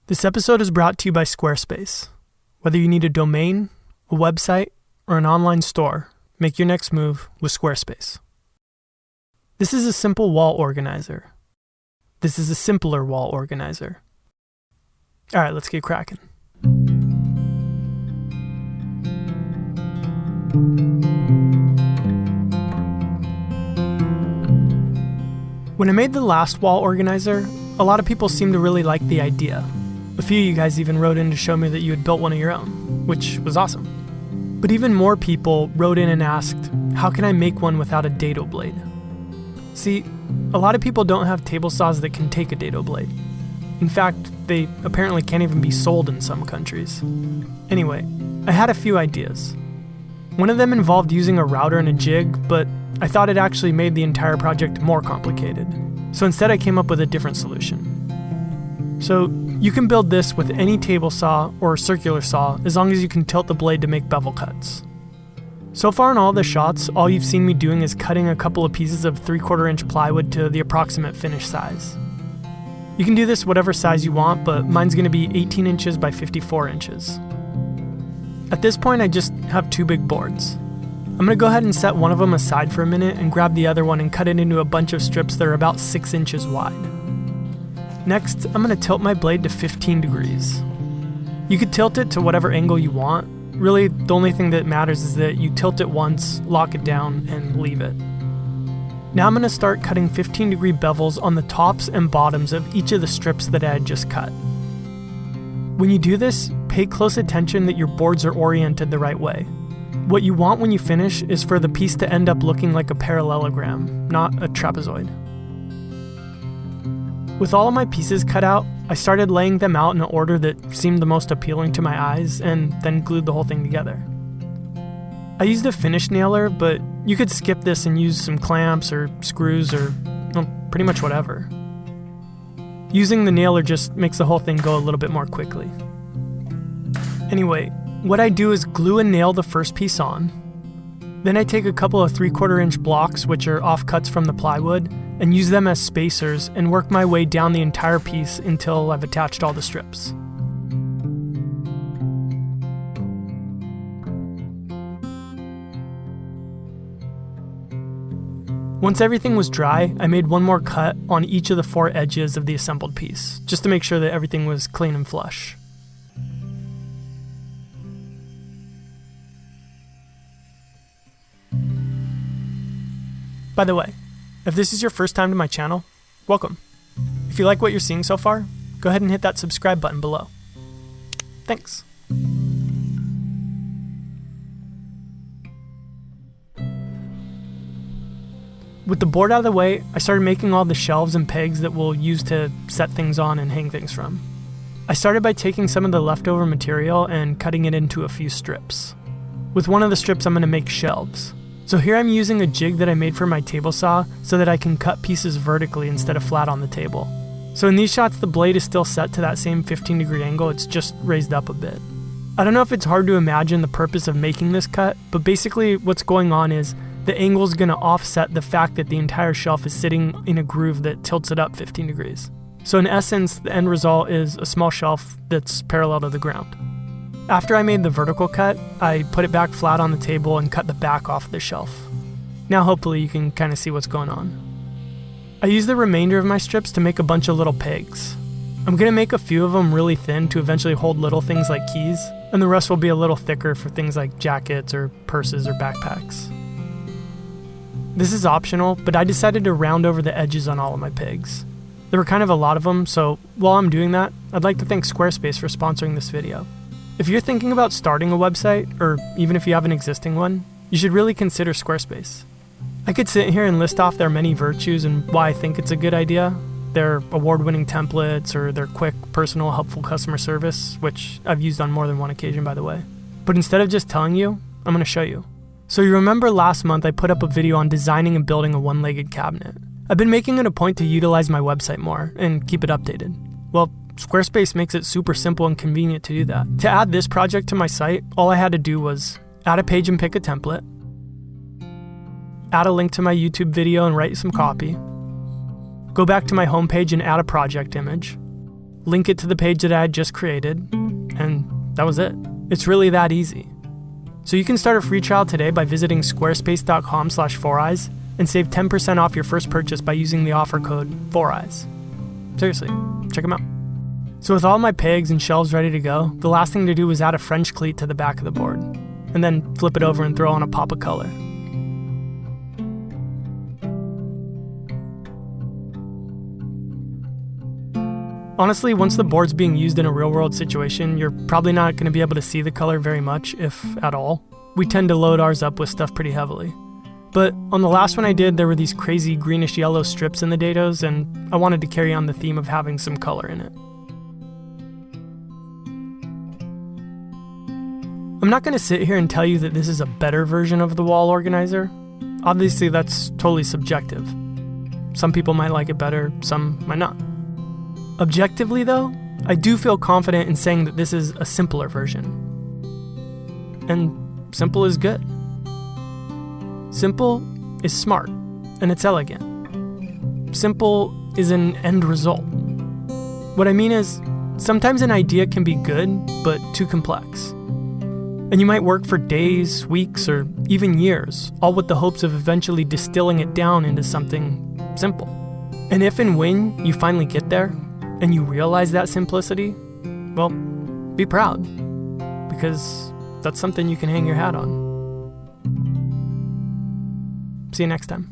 This episode is brought to you by Squarespace. Whether you need a domain, a website, or an online store, make your next move with Squarespace. This is a simple wall organizer. This is a simpler wall organizer. All right, let's get cracking. When I made the last wall organizer, a lot of people seemed to really like the idea. A few of you guys even wrote in to show me that you had built one of your own, which was awesome. But even more people wrote in and asked, how can I make one without a dado blade? See, a lot of people don't have table saws that can take a dado blade. In fact, they apparently can't even be sold in some countries. Anyway, I had a few ideas. One of them involved using a router and a jig, but I thought it actually made the entire project more complicated. So instead I came up with a different solution. So you can build this with any table saw or circular saw as long as you can tilt the blade to make bevel cuts. So far in all the shots, all you've seen me doing is cutting a couple of pieces of 3/4 inch plywood to the approximate finished size. You can do this whatever size you want, but mine's going to be 18 inches by 54 inches. At this point, I just have two big boards. I'm going to go ahead and set one of them aside for a minute and grab the other one and cut it into a bunch of strips that are about 6 inches wide. Next, I'm going to tilt my blade to 15 degrees. You could tilt it to whatever angle you want. Really, the only thing that matters is that you tilt it once, lock it down, and leave it. Now I'm going to start cutting 15-degree bevels on the tops and bottoms of each of the strips that I had just cut. When you do this, pay close attention that your boards are oriented the right way. What you want when you finish is for the piece to end up looking like a parallelogram, not a trapezoid. With all of my pieces cut out, I started laying them out in an order that seemed the most appealing to my eyes and then glued the whole thing together. I used a finish nailer, but you could skip this and use some clamps or screws or pretty much whatever. Using the nailer just makes the whole thing go a little bit more quickly. Anyway, what I do is glue and nail the first piece on. Then I take a couple of 3/4 inch blocks, which are offcuts from the plywood, and use them as spacers and work my way down the entire piece until I've attached all the strips. Once everything was dry, I made one more cut on each of the 4 edges of the assembled piece, just to make sure that everything was clean and flush. By the way, if this is your first time to my channel, welcome. If you like what you're seeing so far, go ahead and hit that subscribe button below. Thanks. With the board out of the way, I started making all the shelves and pegs that we'll use to set things on and hang things from. I started by taking some of the leftover material and cutting it into a few strips. With one of the strips, I'm going to make shelves. So here I'm using a jig that I made for my table saw so that I can cut pieces vertically instead of flat on the table. So in these shots, the blade is still set to that same 15-degree angle, it's just raised up a bit. I don't know if it's hard to imagine the purpose of making this cut, but basically what's going on is the angle is going to offset the fact that the entire shelf is sitting in a groove that tilts it up 15 degrees. So in essence, the end result is a small shelf that's parallel to the ground. After I made the vertical cut, I put it back flat on the table and cut the back off the shelf. Now hopefully you can kind of see what's going on. I used the remainder of my strips to make a bunch of little pegs. I'm going to make a few of them really thin to eventually hold little things like keys, and the rest will be a little thicker for things like jackets or purses or backpacks. This is optional, but I decided to round over the edges on all of my pegs. There were kind of a lot of them, so while I'm doing that, I'd like to thank Squarespace for sponsoring this video. If you're thinking about starting a website, or even if you have an existing one, you should really consider Squarespace. I could sit here and list off their many virtues and why I think it's a good idea. Their award-winning templates, or their quick, personal, helpful customer service, which I've used on more than one occasion, by the way. But instead of just telling you, I'm going to show you. So you remember last month I put up a video on designing and building a one-legged cabinet. I've been making it a point to utilize my website more and keep it updated. Well, Squarespace makes it super simple and convenient to do that. To add this project to my site, all I had to do was add a page and pick a template, add a link to my YouTube video and write some copy, go back to my homepage and add a project image, link it to the page that I had just created, and that was it. It's really that easy. So you can start a free trial today by visiting squarespace.com/4eyes and save 10% off your first purchase by using the offer code 4eyes. Seriously, check them out. So with all my pegs and shelves ready to go, the last thing to do was add a French cleat to the back of the board, and then flip it over and throw on a pop of color. Honestly, once the board's being used in a real-world situation, you're probably not going to be able to see the color very much, if at all. We tend to load ours up with stuff pretty heavily. But on the last one I did, there were these crazy greenish-yellow strips in the dados, and I wanted to carry on the theme of having some color in it. I'm not going to sit here and tell you that this is a better version of the wall organizer. Obviously, that's totally subjective. Some people might like it better, some might not. Objectively, though, I do feel confident in saying that this is a simpler version. And simple is good. Simple is smart, and it's elegant. Simple is an end result. What I mean is, sometimes an idea can be good, but too complex. And you might work for days, weeks, or even years, all with the hopes of eventually distilling it down into something simple. And if and when you finally get there, and you realize that simplicity, well, be proud, because that's something you can hang your hat on. See you next time.